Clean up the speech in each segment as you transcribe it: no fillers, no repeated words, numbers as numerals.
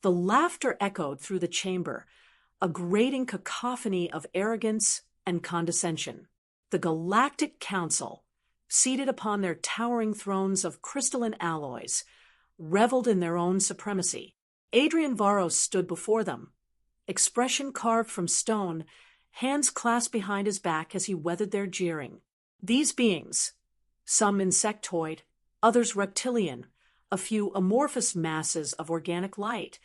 The laughter echoed through the chamber, a grating cacophony of arrogance and condescension. The Galactic Council, seated upon their towering thrones of crystalline alloys, reveled in their own supremacy. Adrian Varos stood before them, expression carved from stone, hands clasped behind his back as he weathered their jeering. These beings, some insectoid, others reptilian, a few amorphous masses of organic light,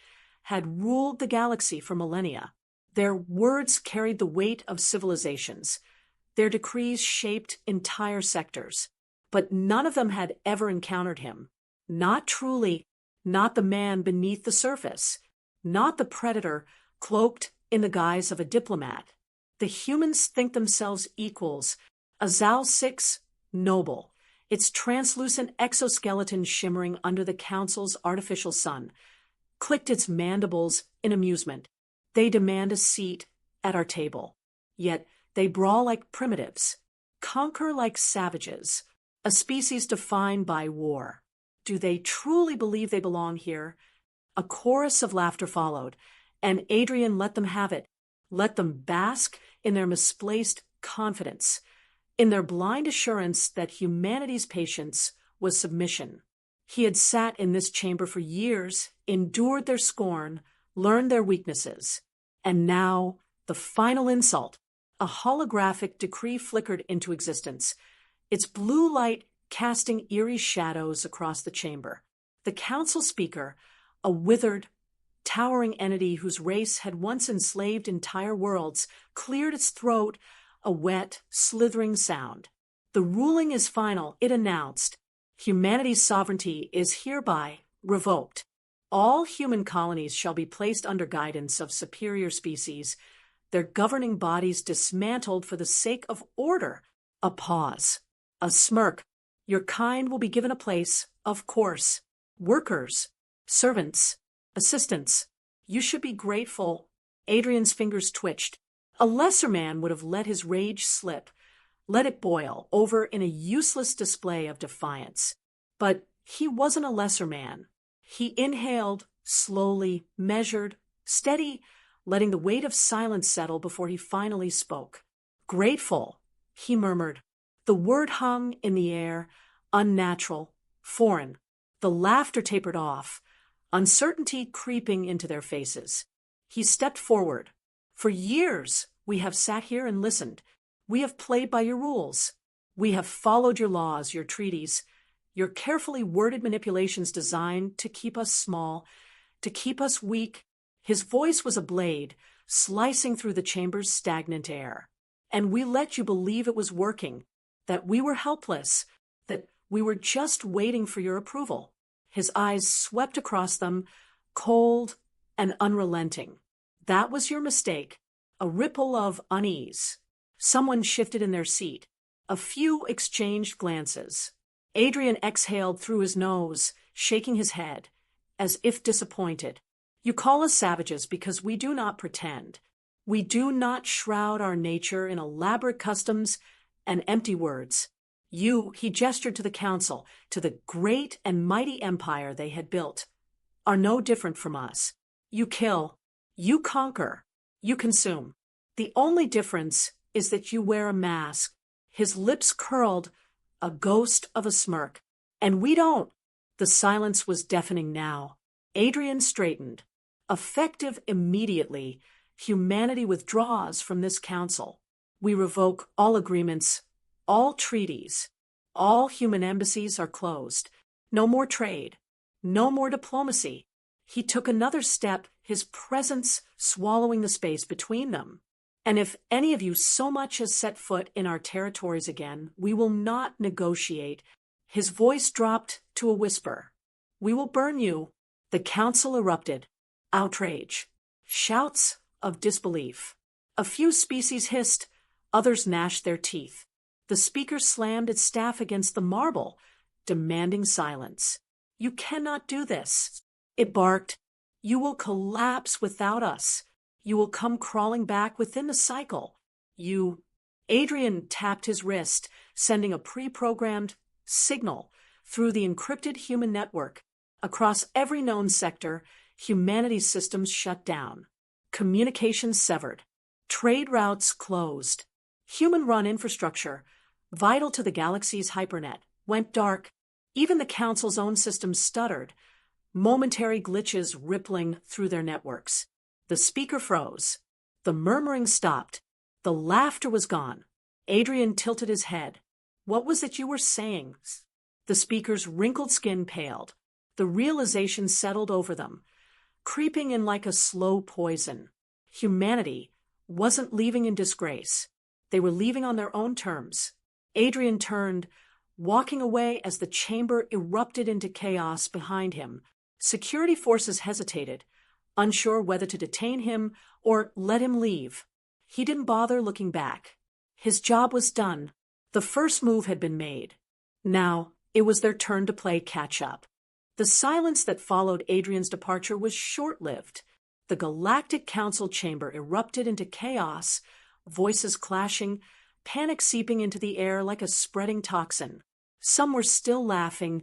had ruled the galaxy for millennia. Their words carried the weight of civilizations. Their decrees shaped entire sectors. But none of them had ever encountered him. Not truly, not the man beneath the surface, not the predator cloaked in the guise of a diplomat. The humans think themselves equals, else noble, its translucent exoskeleton shimmering under the council's artificial sun, clicked its mandibles in amusement. They demand a seat at our table. Yet they brawl like primitives, conquer like savages, a species defined by war. Do they truly believe they belong here? A chorus of laughter followed, and Adrian let them have it, let them bask in their misplaced confidence, in their blind assurance that humanity's patience was submission. He had sat in this chamber for years, endured their scorn, learned their weaknesses. And now, the final insult. A holographic decree flickered into existence, its blue light casting eerie shadows across the chamber. The council speaker, a withered, towering entity whose race had once enslaved entire worlds, cleared its throat, a wet, slithering sound. The ruling is final, it announced. Humanity's sovereignty is hereby revoked. All human colonies shall be placed under guidance of superior species, their governing bodies dismantled for the sake of order. A pause. A smirk. Your kind will be given a place, of course. Workers, servants, assistants. You should be grateful. Adrian's fingers twitched. A lesser man would have let his rage slip, let it boil over in a useless display of defiance. But he wasn't a lesser man. He inhaled, slowly, measured, steady, letting the weight of silence settle before he finally spoke. Grateful, he murmured. The word hung in the air, unnatural, foreign. The laughter tapered off, uncertainty creeping into their faces. He stepped forward. For years, we have sat here and listened. We have played by your rules. We have followed your laws, your treaties, your carefully worded manipulations designed to keep us small, to keep us weak. His voice was a blade, slicing through the chamber's stagnant air. And we let you believe it was working, that we were helpless, that we were just waiting for your approval. His eyes swept across them, cold and unrelenting. That was your mistake. A ripple of unease. Someone shifted in their seat. A few exchanged glances. Adrian exhaled through his nose, shaking his head, as if disappointed. You call us savages because we do not pretend. We do not shroud our nature in elaborate customs and empty words. You, he gestured to the council, to the great and mighty empire they had built, are no different from us. You kill, you conquer, you consume. The only difference is that you wear a mask. His lips curled, a ghost of a smirk. And we don't. The silence was deafening now. Adrian straightened. Effective immediately, humanity withdraws from this council. We revoke all agreements, all treaties. All human embassies are closed. No more trade. No more diplomacy. He took another step, his presence swallowing the space between them. And if any of you so much as set foot in our territories again, we will not negotiate. His voice dropped to a whisper. We will burn you. The council erupted. Outrage. Shouts of disbelief. A few species hissed, others gnashed their teeth. The speaker slammed its staff against the marble, demanding silence. You cannot do this. It barked. You will collapse without us. You will come crawling back within the cycle. Adrian tapped his wrist, sending a pre-programmed signal through the encrypted human network. Across every known sector, Humanity's systems shut down. Communications severed. Trade routes closed. Human-run infrastructure, vital to the galaxy's Hypernet, went dark. Even the Council's own systems stuttered, momentary glitches rippling through their networks. The speaker froze. The murmuring stopped. The laughter was gone. Adrian tilted his head. What was it you were saying? The speaker's wrinkled skin paled. The realization settled over them, creeping in like a slow poison. Humanity wasn't leaving in disgrace. They were leaving on their own terms. Adrian turned, walking away as the chamber erupted into chaos behind him. Security forces hesitated, unsure whether to detain him or let him leave. He didn't bother looking back. His job was done. The first move had been made. Now, it was their turn to play catch-up. The silence that followed Adrian's departure was short-lived. The Galactic Council chamber erupted into chaos, voices clashing, panic seeping into the air like a spreading toxin. Some were still laughing,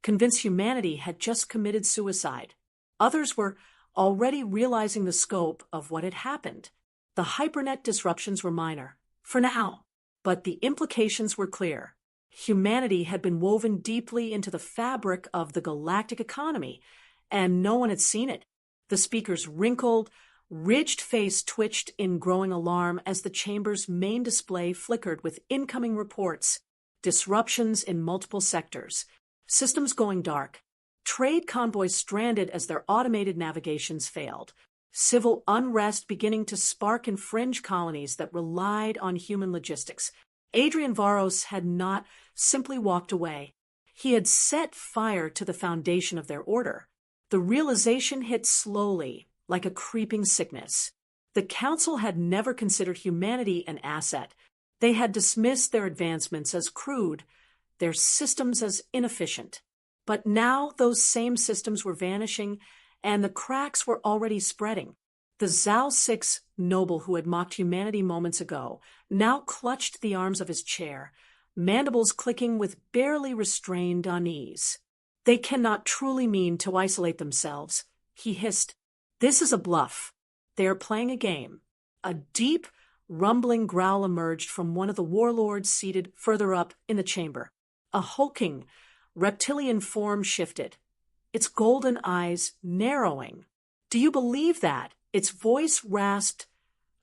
convinced humanity had just committed suicide. Others were already realizing the scope of what had happened. The Hypernet disruptions were minor, for now, but the implications were clear. Humanity had been woven deeply into the fabric of the galactic economy, and no one had seen it. The speaker's wrinkled, ridged face twitched in growing alarm as the chamber's main display flickered with incoming reports, disruptions in multiple sectors, systems going dark, trade convoys stranded as their automated navigations failed, civil unrest beginning to spark in fringe colonies that relied on human logistics. Adrian Varos had not simply walked away. He had set fire to the foundation of their order. The realization hit slowly, like a creeping sickness. The Council had never considered humanity an asset. They had dismissed their advancements as crude, their systems as inefficient. But now those same systems were vanishing, and the cracks were already spreading. The else noble who had mocked humanity moments ago now clutched the arms of his chair, mandibles clicking with barely restrained unease. They cannot truly mean to isolate themselves, he hissed. This is a bluff. They are playing a game. A deep, rumbling growl emerged from one of the warlords seated further up in the chamber. A hulking, reptilian form shifted, its golden eyes narrowing. Do you believe that? Its voice rasped,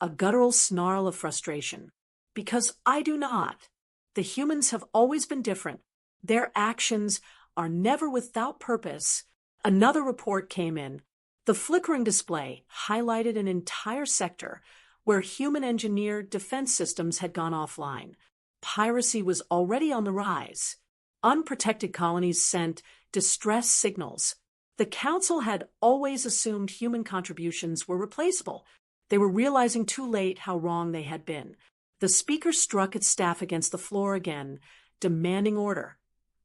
a guttural snarl of frustration. Because I do not. The humans have always been different. Their actions are never without purpose. Another report came in. The flickering display highlighted an entire sector where human-engineered defense systems had gone offline. Piracy was already on the rise. Unprotected colonies sent distress signals. The Council had always assumed human contributions were replaceable. They were realizing too late how wrong they had been. The speaker struck its staff against the floor again, demanding order.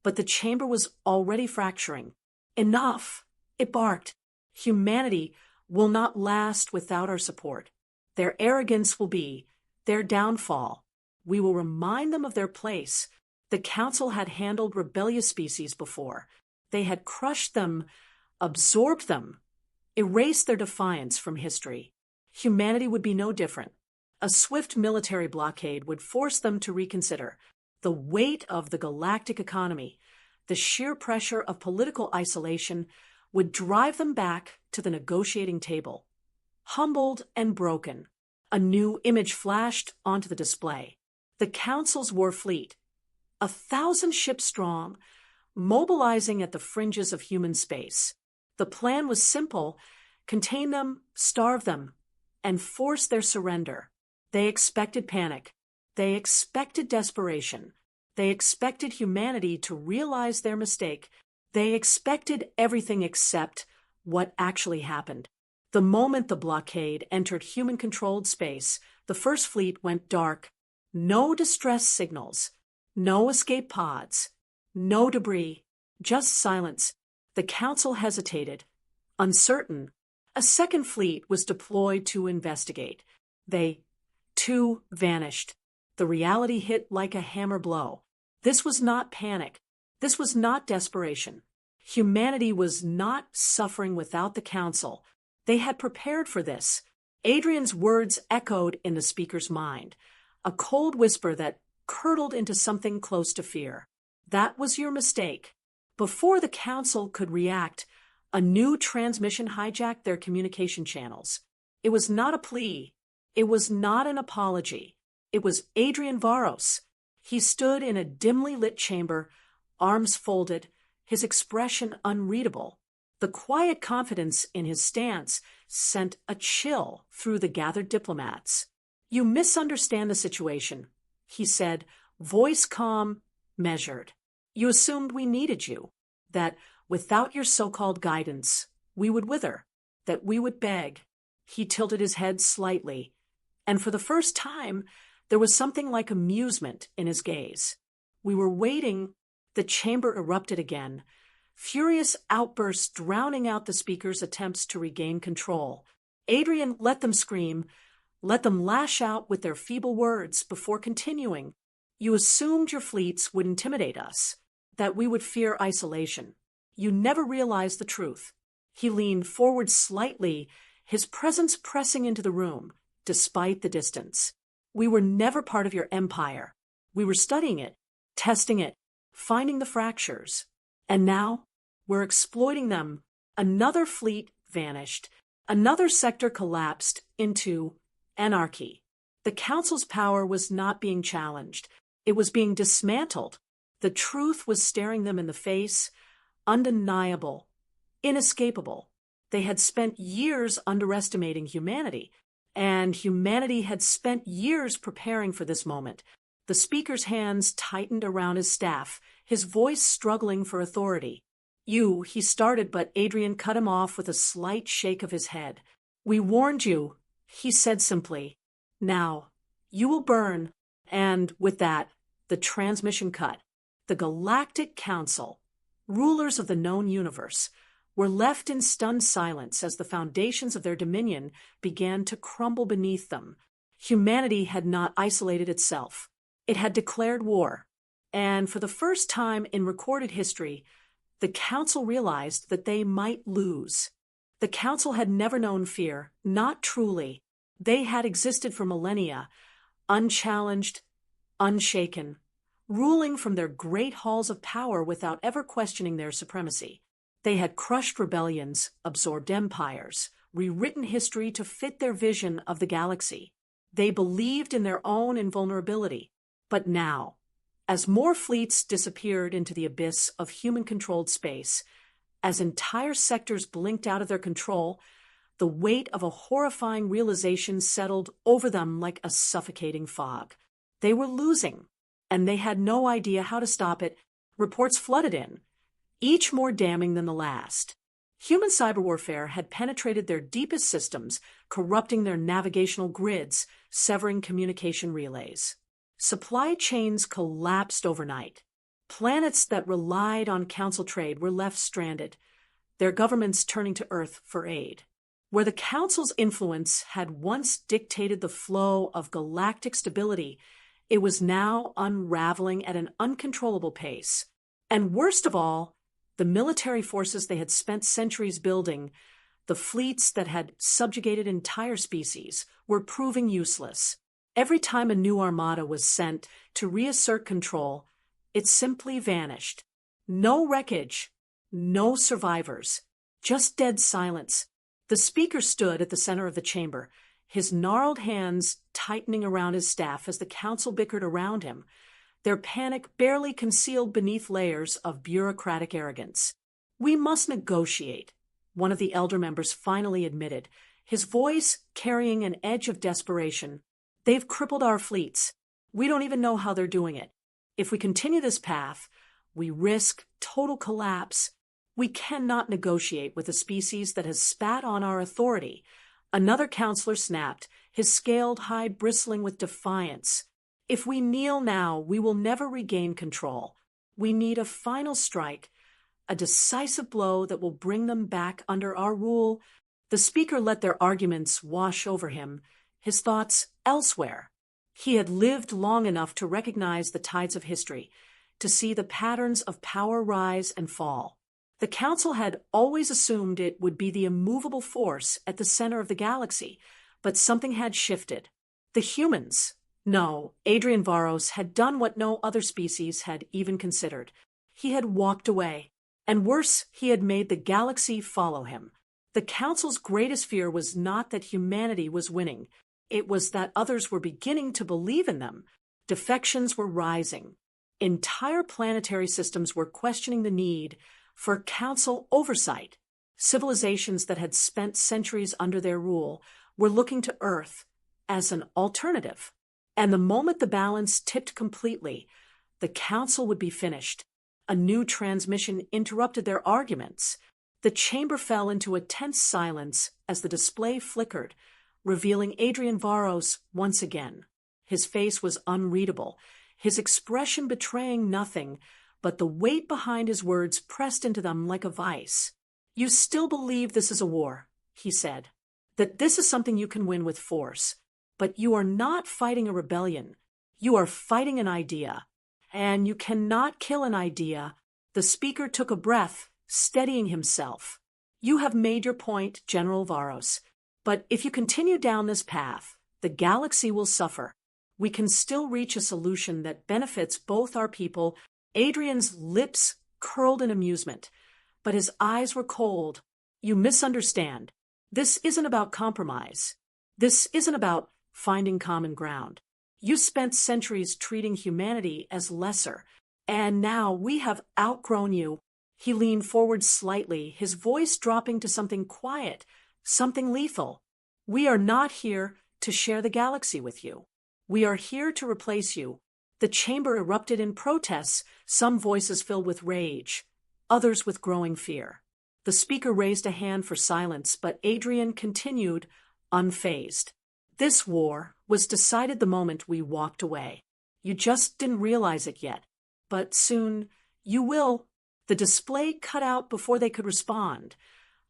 But the chamber was already fracturing. Enough! It barked. Humanity will not last without our support. Their arrogance will be their downfall. We will remind them of their place. The Council had handled rebellious species before. They had crushed them, absorbed them, erased their defiance from history. Humanity would be no different. A swift military blockade would force them to reconsider. The weight of the galactic economy, the sheer pressure of political isolation would drive them back to the negotiating table. Humbled and broken, a new image flashed onto the display. The Council's war fleet, 1,000 ships strong, mobilizing at the fringes of human space. The plan was simple: contain them, starve them, and force their surrender. They expected panic. They expected desperation. They expected humanity to realize their mistake. They expected everything except what actually happened. The moment the blockade entered human-controlled space, the First Fleet went dark. No distress signals, no escape pods, no debris, just silence. The Council hesitated, uncertain. A second fleet was deployed to investigate. They, too, vanished. The reality hit like a hammer blow. This was not panic. This was not desperation. Humanity was not suffering without the council. They had prepared for this. Adrian's words echoed in the speaker's mind, a cold whisper that curdled into something close to fear. That was your mistake. Before the council could react, a new transmission hijacked their communication channels. It was not a plea. It was not an apology. It was Adrian Varos. He stood in a dimly lit chamber, arms folded, his expression unreadable. The quiet confidence in his stance sent a chill through the gathered diplomats. "You misunderstand the situation," he said, voice calm, measured. "You assumed we needed you, that without your so-called guidance, we would wither, that we would beg." He tilted his head slightly, and for the first time, there was something like amusement in his gaze. "We were waiting." The chamber erupted again, furious outbursts drowning out the speaker's attempts to regain control. Adrian let them scream, let them lash out with their feeble words before continuing. "You assumed your fleets would intimidate us, that we would fear isolation. You never realized the truth." He leaned forward slightly, his presence pressing into the room, despite the distance. "We were never part of your empire. We were studying it, testing it, finding the fractures. And now, we're exploiting them." Another fleet vanished. Another sector collapsed into anarchy. The council's power was not being challenged. It was being dismantled. The truth was staring them in the face, undeniable, inescapable. They had spent years underestimating humanity, and humanity had spent years preparing for this moment. The speaker's hands tightened around his staff, his voice struggling for authority. "You," he started, but Adrian cut him off with a slight shake of his head. "We warned you," he said simply. "Now, you will burn." And with that, the transmission cut. The Galactic Council, rulers of the known universe, were left in stunned silence as the foundations of their dominion began to crumble beneath them. Humanity had not isolated itself. It had declared war. And for the first time in recorded history, the Council realized that they might lose. The Council had never known fear, not truly. They had existed for millennia, unchallenged, unshaken, ruling from their great halls of power without ever questioning their supremacy. They had crushed rebellions, absorbed empires, rewritten history to fit their vision of the galaxy. They believed in their own invulnerability. But now, as more fleets disappeared into the abyss of human-controlled space, as entire sectors blinked out of their control, the weight of a horrifying realization settled over them like a suffocating fog. They were losing, and they had no idea how to stop it. Reports flooded in, each more damning than the last. Human cyber warfare had penetrated their deepest systems, corrupting their navigational grids, severing communication relays. Supply chains collapsed overnight. Planets that relied on council trade were left stranded, their governments turning to Earth for aid. Where the council's influence had once dictated the flow of galactic stability, it was now unraveling at an uncontrollable pace. And worst of all, the military forces they had spent centuries building, the fleets that had subjugated entire species, were proving useless. Every time a new armada was sent to reassert control, it simply vanished. No wreckage, no survivors, just dead silence. The speaker stood at the center of the chamber, his gnarled hands tightening around his staff as the council bickered around him, their panic barely concealed beneath layers of bureaucratic arrogance. "We must negotiate," one of the elder members finally admitted, his voice carrying an edge of desperation. "They've crippled our fleets. We don't even know how they're doing it. If we continue this path, we risk total collapse. We cannot negotiate with a species that has spat on our authority." Another counselor snapped, his scaled hide bristling with defiance. "If we kneel now, we will never regain control. We need a final strike, a decisive blow that will bring them back under our rule." The speaker let their arguments wash over him, his thoughts elsewhere. He had lived long enough to recognize the tides of history, to see the patterns of power rise and fall. The Council had always assumed it would be the immovable force at the center of the galaxy, but something had shifted. The humans. No, Adrian Varos had done what no other species had even considered. He had walked away. And worse, he had made the galaxy follow him. The Council's greatest fear was not that humanity was winning. It was that others were beginning to believe in them. Defections were rising. Entire planetary systems were questioning the need for Council oversight. Civilizations that had spent centuries under their rule were looking to Earth as an alternative. And the moment the balance tipped completely, the Council would be finished. A new transmission interrupted their arguments. The chamber fell into a tense silence as the display flickered, revealing Adrian Varos once again. His face was unreadable, his expression betraying nothing, but the weight behind his words pressed into them like a vice. "You still believe this is a war," he said, "that this is something you can win with force. But you are not fighting a rebellion. You are fighting an idea. And you cannot kill an idea." The speaker took a breath, steadying himself. "You have made your point, General Varos. But if you continue down this path, the galaxy will suffer. We can still reach a solution that benefits both our people." Adrian's lips curled in amusement, but his eyes were cold. "You misunderstand. This isn't about compromise. This isn't about finding common ground. You spent centuries treating humanity as lesser, and now we have outgrown you." He leaned forward slightly, his voice dropping to something quiet, something lethal. "We are not here to share the galaxy with you. We are here to replace you." The chamber erupted in protests, some voices filled with rage, others with growing fear. The speaker raised a hand for silence, but Adrian continued, unfazed. "This war was decided the moment we walked away. You just didn't realize it yet. But soon you will." The display cut out before they could respond,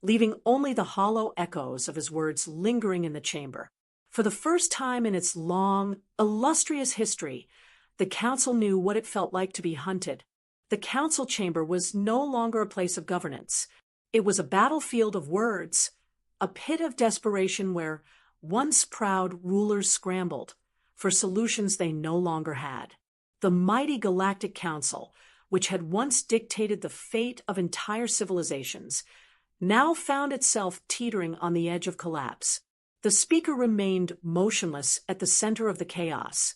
leaving only the hollow echoes of his words lingering in the chamber. For the first time in its long, illustrious history, the Council knew what it felt like to be hunted. The Council chamber was no longer a place of governance. It was a battlefield of words, a pit of desperation where once proud rulers scrambled for solutions they no longer had. The mighty Galactic Council, which had once dictated the fate of entire civilizations, now found itself teetering on the edge of collapse. The speaker remained motionless at the center of the chaos,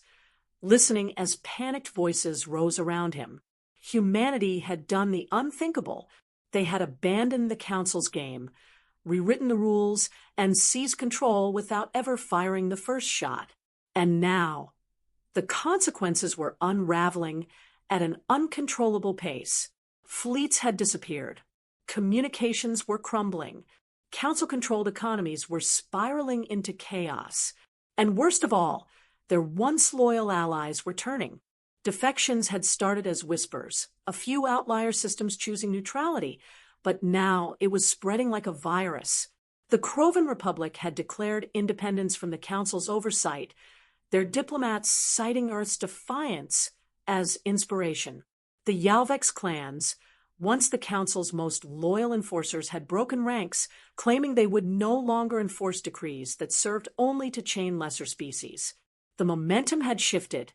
listening as panicked voices rose around him. Humanity had done the unthinkable. They had abandoned the Council's game, rewritten the rules, and seized control without ever firing the first shot. And now, the consequences were unraveling at an uncontrollable pace. Fleets had disappeared. Communications were crumbling. Council-controlled economies were spiraling into chaos. And worst of all, their once loyal allies were turning. Defections had started as whispers, a few outlier systems choosing neutrality, but now it was spreading like a virus. The Krovan Republic had declared independence from the Council's oversight, their diplomats citing Earth's defiance as inspiration. The Yalvex clans, once the Council's most loyal enforcers, had broken ranks, claiming they would no longer enforce decrees that served only to chain lesser species. The momentum had shifted,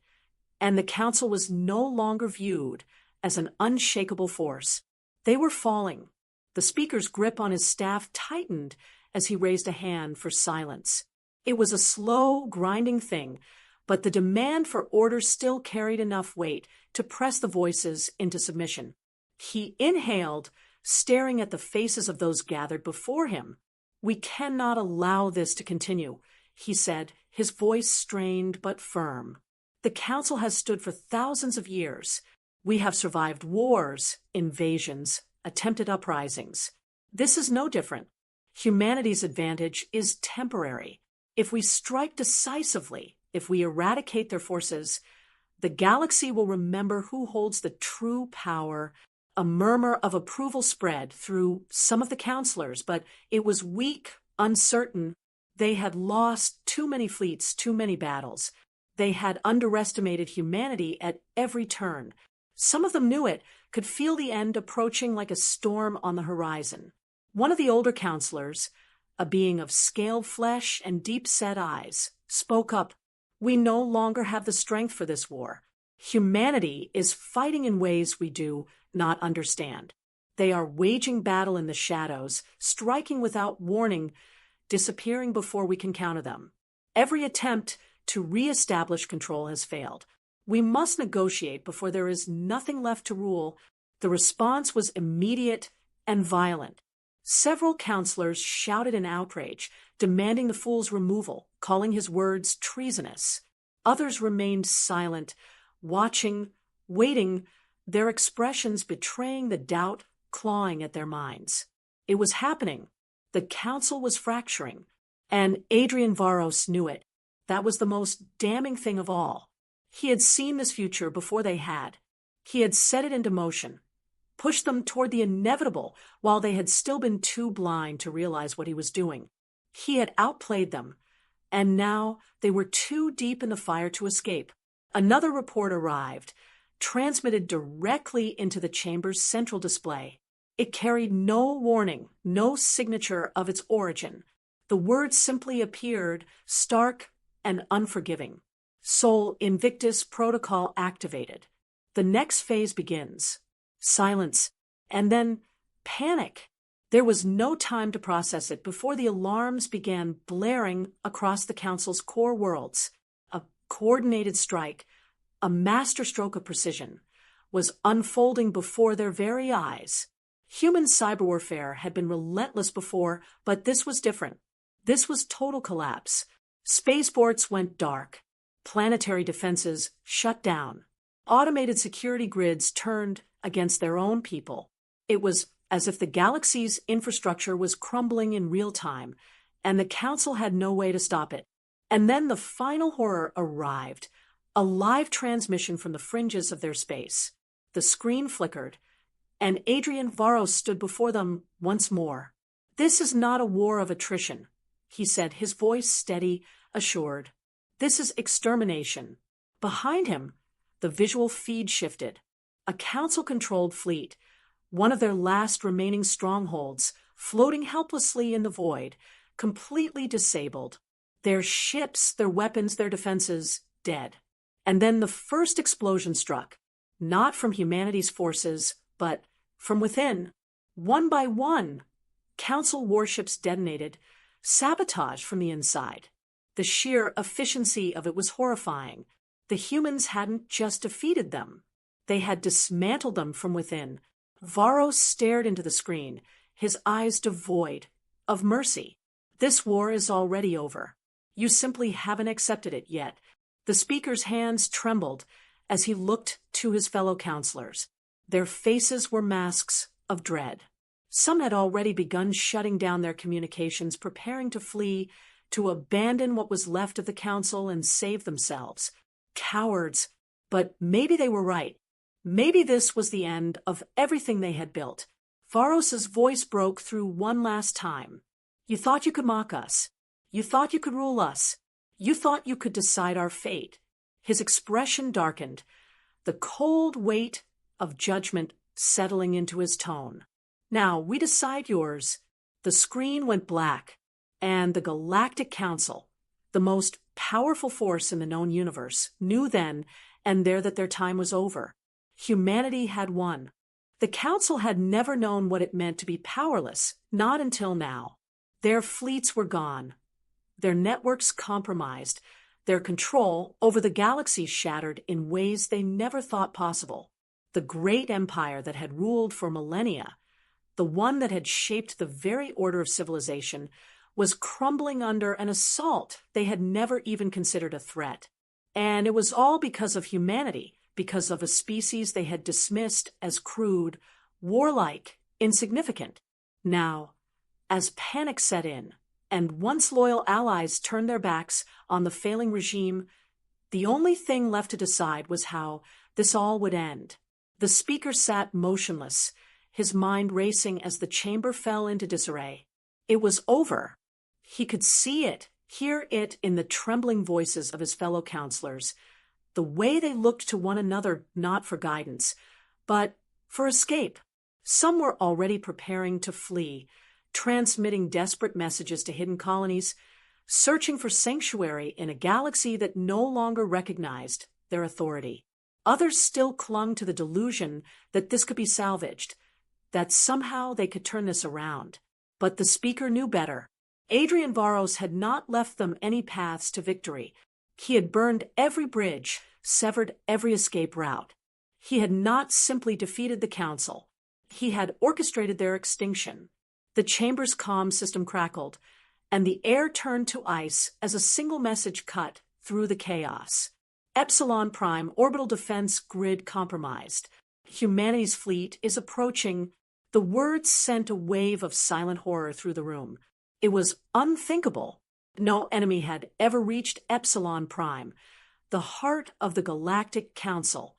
and the Council was no longer viewed as an unshakable force. They were falling. The speaker's grip on his staff tightened as he raised a hand for silence. It was a slow, grinding thing, but the demand for order still carried enough weight to press the voices into submission. He inhaled, staring at the faces of those gathered before him. "We cannot allow this to continue," he said, his voice strained but firm. "The Council has stood for thousands of years. We have survived wars, invasions, attempted uprisings. This is no different. Humanity's advantage is temporary. If we strike decisively, if we eradicate their forces, the galaxy will remember who holds the true power." A murmur of approval spread through some of the counselors, but it was weak, uncertain. They had lost too many fleets, too many battles. They had underestimated humanity at every turn. Some of them knew it, could feel the end approaching like a storm on the horizon. One of the older counselors, a being of scaled flesh and deep-set eyes, spoke up. "We no longer have the strength for this war. Humanity is fighting in ways we do not understand. They are waging battle in the shadows, striking without warning, disappearing before we can counter them. Every attempt to re-establish control has failed. We must negotiate before there is nothing left to rule." The response was immediate and violent. Several counselors shouted in outrage, demanding the fool's removal, calling his words treasonous. Others remained silent, watching, waiting, their expressions betraying the doubt clawing at their minds. It was happening. The council was fracturing, and Adrian Varos knew it. That was the most damning thing of all. He had seen this future before they had. He had set it into motion, pushed them toward the inevitable while they had still been too blind to realize what he was doing. He had outplayed them, and now they were too deep in the fire to escape. Another report arrived, transmitted directly into the chamber's central display. It carried no warning, no signature of its origin. The words simply appeared, stark and unforgiving. Sol Invictus protocol activated. The next phase begins. Silence, and then panic. There was no time to process it before the alarms began blaring across the council's core worlds. A coordinated strike, a masterstroke of precision, was unfolding before their very eyes. Human cyber warfare had been relentless before, but this was different. This was total collapse. Spaceports went dark. Planetary defenses shut down. Automated security grids turned against their own people. It was as if the galaxy's infrastructure was crumbling in real time, and the council had no way to stop it. And then the final horror arrived, a live transmission from the fringes of their space. The screen flickered, and Adrian Varos stood before them once more. "This is not a war of attrition," he said, his voice steady, assured. "This is extermination." Behind him, the visual feed shifted. A council-controlled fleet, one of their last remaining strongholds, floating helplessly in the void, completely disabled. Their ships, their weapons, their defenses, dead. And then the first explosion struck, not from humanity's forces, but from within. One by one, council warships detonated, sabotage from the inside. The sheer efficiency of it was horrifying. The humans hadn't just defeated them. They had dismantled them from within. Varos stared into the screen, his eyes devoid of mercy. "This war is already over. You simply haven't accepted it yet." The speaker's hands trembled as he looked to his fellow counselors. Their faces were masks of dread. Some had already begun shutting down their communications, preparing to flee, to abandon what was left of the council and save themselves. Cowards. But maybe they were right. Maybe this was the end of everything they had built. Varos's voice broke through one last time. "You thought you could mock us. You thought you could rule us. You thought you could decide our fate." His expression darkened, the cold weight of judgment settling into his tone. "Now we decide yours." The screen went black, and the Galactic Council, the most powerful force in the known universe, knew then and there that their time was over. Humanity had won. The Council had never known what it meant to be powerless, not until now. Their fleets were gone, their networks compromised, their control over the galaxy shattered in ways they never thought possible. The great empire that had ruled for millennia, the one that had shaped the very order of civilization, was crumbling under an assault they had never even considered a threat. And it was all because of humanity, because of a species they had dismissed as crude, warlike, insignificant. Now, as panic set in, and once loyal allies turned their backs on the failing regime, the only thing left to decide was how this all would end. The speaker sat motionless, his mind racing as the chamber fell into disarray. It was over. He could see it, hear it in the trembling voices of his fellow counselors. the way they looked to one another not for guidance, but for escape. Some were already preparing to flee, transmitting desperate messages to hidden colonies, searching for sanctuary in a galaxy that no longer recognized their authority. Others still clung to the delusion that this could be salvaged, that somehow they could turn this around. But the speaker knew better. Adrian Varos had not left them any paths to victory. He had burned every bridge, severed every escape route. He had not simply defeated the council. He had orchestrated their extinction. The chamber's comm system crackled, and the air turned to ice as a single message cut through the chaos. Epsilon Prime orbital defense grid compromised. Humanity's fleet is approaching. The words sent a wave of silent horror through the room. It was unthinkable. No enemy had ever reached Epsilon Prime, the heart of the Galactic Council,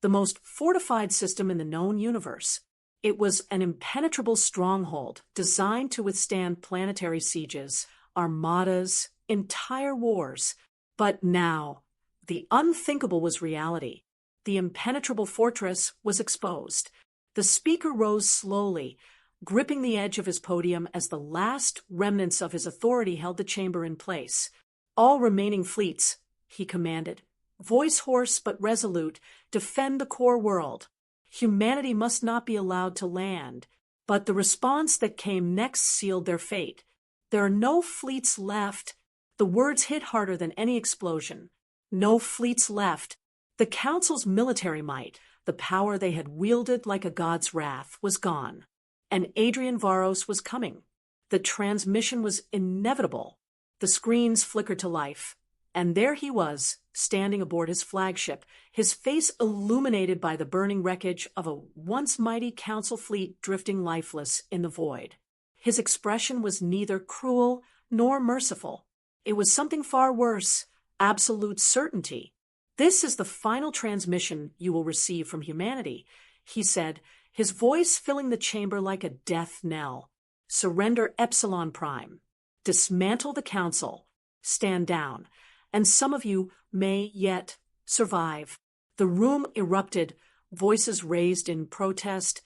the most fortified system in the known universe. It was an impenetrable stronghold designed to withstand planetary sieges, armadas, entire wars. But now, the unthinkable was reality. The impenetrable fortress was exposed. The speaker rose slowly, gripping the edge of his podium as the last remnants of his authority held the chamber in place. All remaining fleets, he commanded, voice hoarse but resolute, defend the core world. Humanity must not be allowed to land. But the response that came next sealed their fate. There are no fleets left. The words hit harder than any explosion. No fleets left. The Council's military might, the power they had wielded like a god's wrath, was gone. And Adrian Varos was coming. The transmission was inevitable. The screens flickered to life. And there he was, standing aboard his flagship, his face illuminated by the burning wreckage of a once mighty council fleet drifting lifeless in the void. His expression was neither cruel nor merciful. It was something far worse, absolute certainty. This is the final transmission you will receive from humanity, he said, his voice filling the chamber like a death knell. Surrender Epsilon Prime. Dismantle the council. Stand down. And some of you may yet survive. The room erupted, voices raised in protest,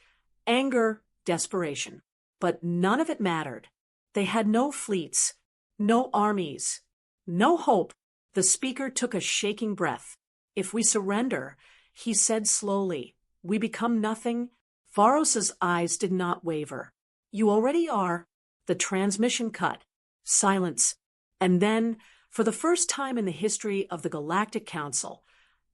anger, desperation. But none of it mattered. They had no fleets, no armies, no hope. The speaker took a shaking breath. If we surrender, he said slowly, we become nothing. Varos's eyes did not waver. You already are. The transmission cut. Silence. And then, for the first time in the history of the Galactic Council,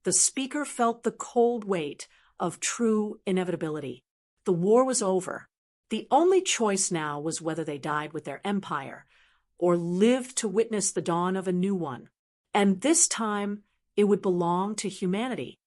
the speaker felt the cold weight of true inevitability. The war was over. The only choice now was whether they died with their empire or lived to witness the dawn of a new one. And this time, it would belong to humanity.